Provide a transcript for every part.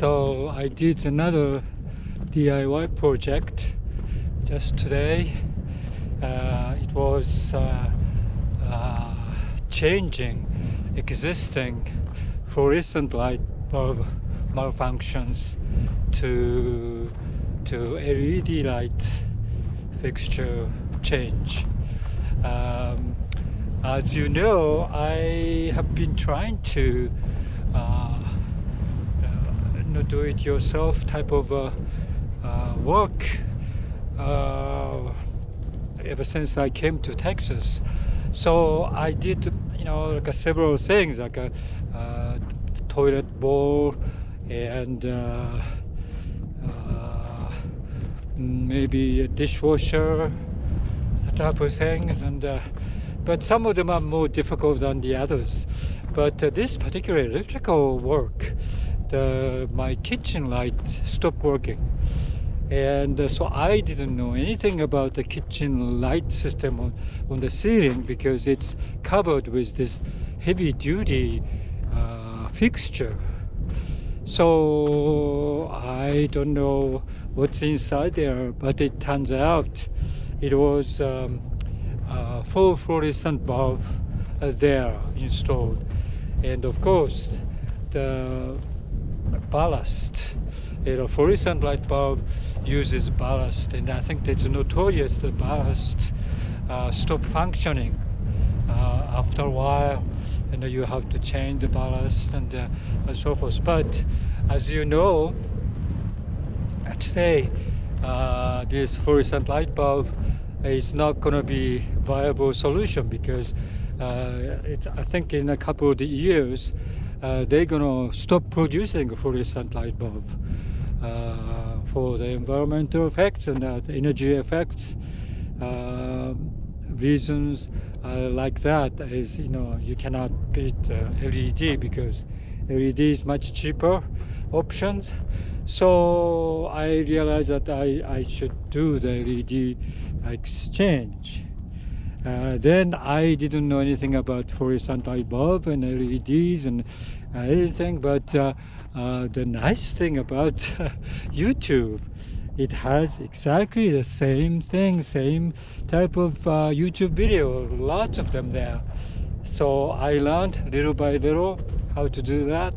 So I did another DIY project just today. It was changing existing fluorescent light bulb malfunctions to LED light fixture change. As you know, I have been trying to do it yourself type of work ever since I came to Texas. So I did, like several things, like a toilet bowl and maybe a dishwasher type of things, and but some of them are more difficult than the others. But this particular electrical work, my kitchen light stopped working, and so I didn't know anything about the kitchen light system on the ceiling, because it's covered with this heavy duty fixture. So I don't know what's inside there, but it turns out it was full fluorescent bulb there installed, and of course the ballast, fluorescent light bulb uses ballast, and I think it's notorious that ballast stop functioning after a while, and you have to change the ballast and so forth. But as you know, today this fluorescent light bulb is not going to be a viable solution, because I think in a couple of years they're going to stop producing fluorescent light bulb for the environmental effects and the energy effects reasons like that. Is, you cannot beat LED, because LED is much cheaper options. So I realized that I should do the LED exchange. Then I didn't know anything about fluorescent light bulb and LEDs and anything, but the nice thing about YouTube, it has exactly the same thing, same type of YouTube video, lots of them there. So I learned little by little how to do that,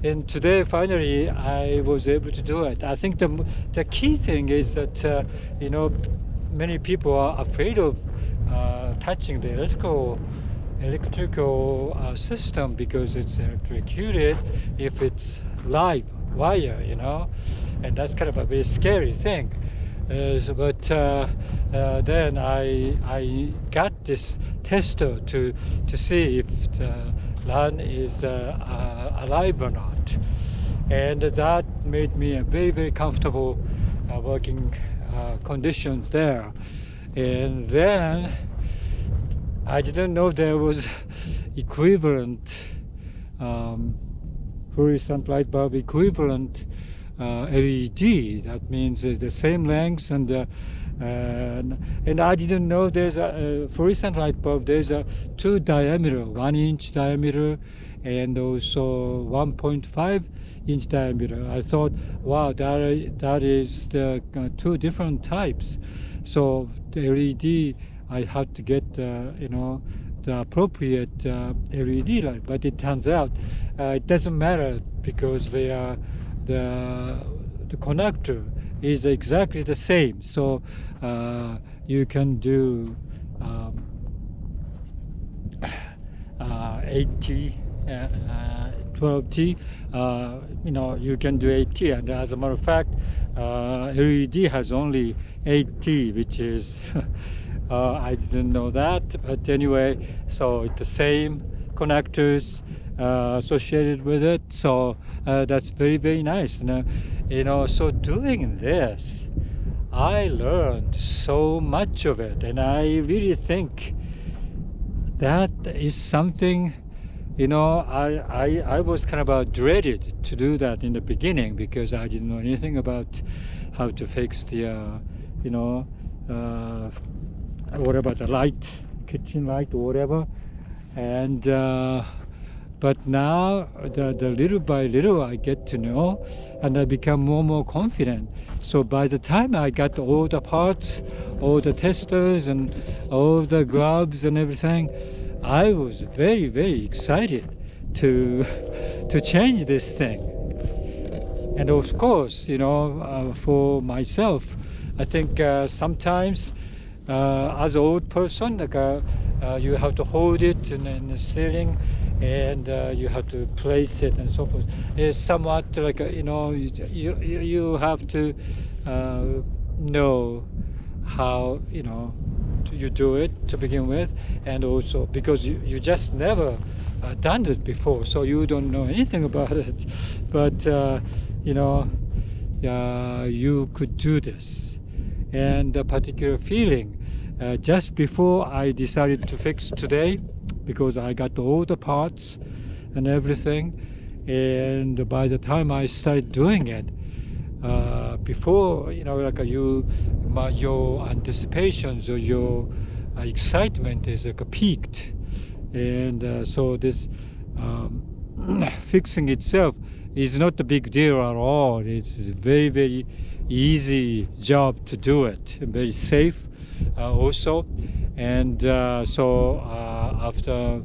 and today finally I was able to do it. I think the key thing is that many people are afraid of touching the electrical system, because it's electrocuted if it's live wire, and that's kind of a very scary thing. But then I got this tester to see if the LAN is alive or not, and that made me a very, very comfortable working conditions there. And then I didn't know there was equivalent fluorescent light bulb equivalent LED. That means the same length, and I didn't know there's a fluorescent light bulb. There's a 2 diameter, 1 inch diameter, and also 1.5 inch diameter. I thought, wow, that is the 2 different types. So the LED, I had to get the appropriate LED light. But it turns out it doesn't matter, because the connector is exactly the same. So you can do 8T, 12T, you can do 8T, and as a matter of fact LED has only 8T, which is I didn't know that, but anyway, so it's the same connectors associated with it. So that's very, very nice. So doing this, I learned so much of it, and I really think that is something, I was kind of dreaded to do that in the beginning, because I didn't know anything about how to fix the what about the light, kitchen light or whatever. And But now, the little by little, I get to know, and I become more and more confident. So by the time I got all the parts, all the testers, and all the gloves and everything, I was very, very excited to to change this thing. And of course, for myself, I think sometimes as an old person, you have to hold it in the ceiling, and you have to place it and so forth. It's somewhat like you have to know how you do it to begin with, and also because you just never done it before, so you don't know anything about it. But you could do this, and a particular feeling just before I decided to fix today, because I got all the parts and everything, and by the time I started doing it, before your anticipations or your excitement is peaked, and so this fixing itself is not a big deal at all. It's a very, very easy job to do it, very safe also. And so after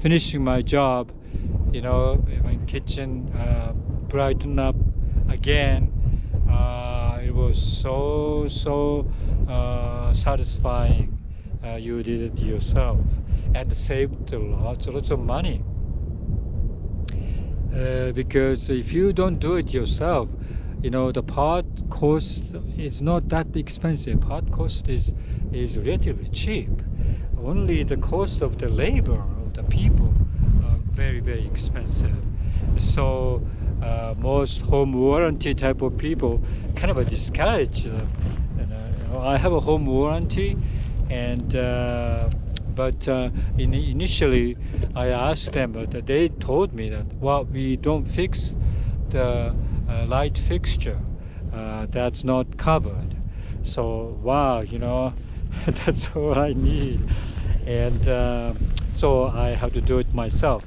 finishing my job, my kitchen brightened up again. It was so satisfying. You did it yourself and saved lots of money. Because if you don't do it yourself, the part cost is not that expensive. Part cost is relatively cheap. Only the cost of the labor of the people are very, very expensive. So most home warranty type of people kind of discourage. I have a home warranty, and but initially I asked them, but they told me that, well, we don't fix the light fixture, that's not covered. So wow, that's all I need. And so I have to do it myself.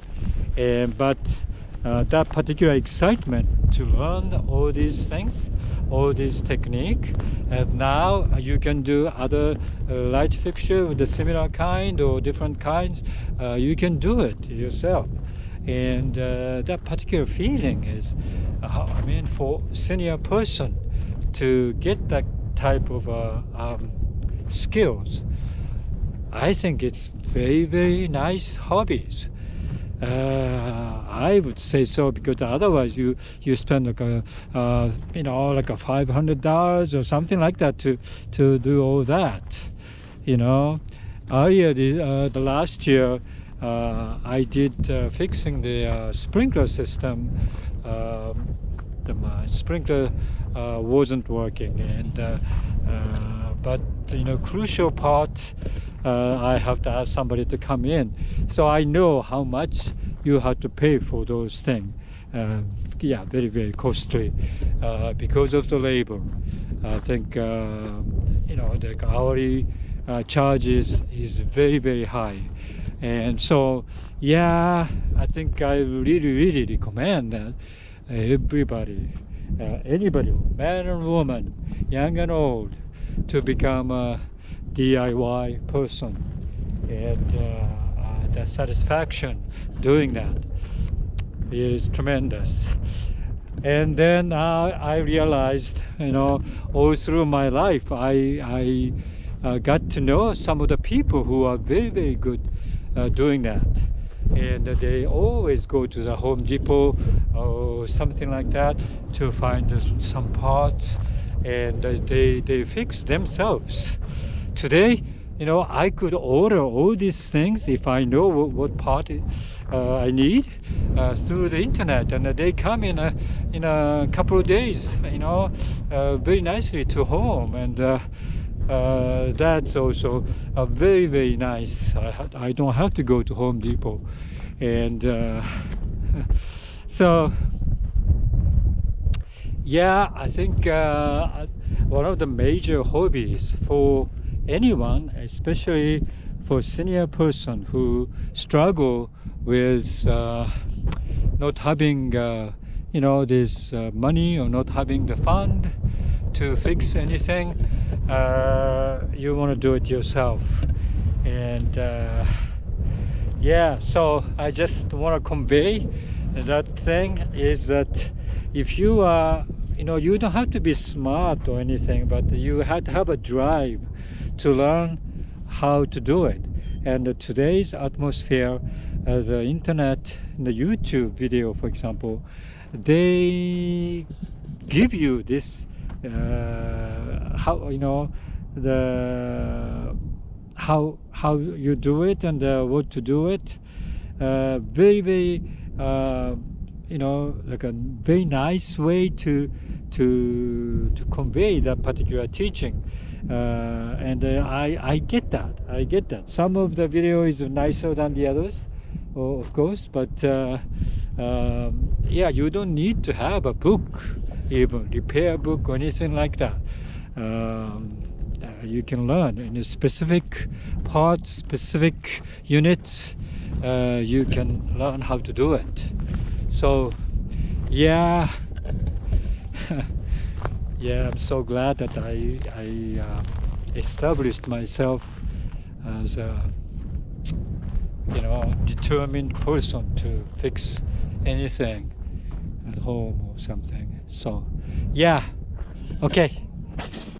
But that particular excitement to learn all these things, all this technique, and now you can do other light fixture with a similar kind or different kinds. You can do it yourself, and that particular feeling is, for senior person to get that type of skills, I think it's very, very nice hobbies. I would say so, because otherwise you spend like a $500 or something like that to do all that. Earlier the last year I did fixing the sprinkler system. My sprinkler wasn't working, and but crucial part, I have to ask somebody to come in, so I know how much you have to pay for those things. Very, very costly because of the labor. I think the hourly charges is very, very high, and so I think I really, really recommend that everybody, anybody, man and woman, young and old, to become a DIY person, and the satisfaction doing that is tremendous. And then I realized, all through my life, I got to know some of the people who are very, very good doing that. And they always go to the Home Depot or something like that to find some parts, and they fix themselves. Today, I could order all these things if I know what part I need through the internet, and they come in a couple of days, very nicely to home, and that's also very, very nice. I don't have to go to Home Depot, and so I think one of the major hobbies for anyone, especially for senior person who struggle with not having this money, or not having the fund to fix anything, you want to do it yourself. And yeah, so I just want to convey that thing is that if you are, you don't have to be smart or anything, but you have to have a drive to learn how to do it. And today's atmosphere, the internet, the YouTube video, for example, they give you this how how you do it and what to do it, very very like a very nice way to convey that particular teaching. And I get that some of the video is nicer than the others, of course, but yeah, you don't need to have a book, even repair book or anything like that. You can learn in a specific parts, specific units. You can learn how to do it. So yeah. Yeah, I'm so glad that I established myself as a determined person to fix anything at home or something. So yeah, okay.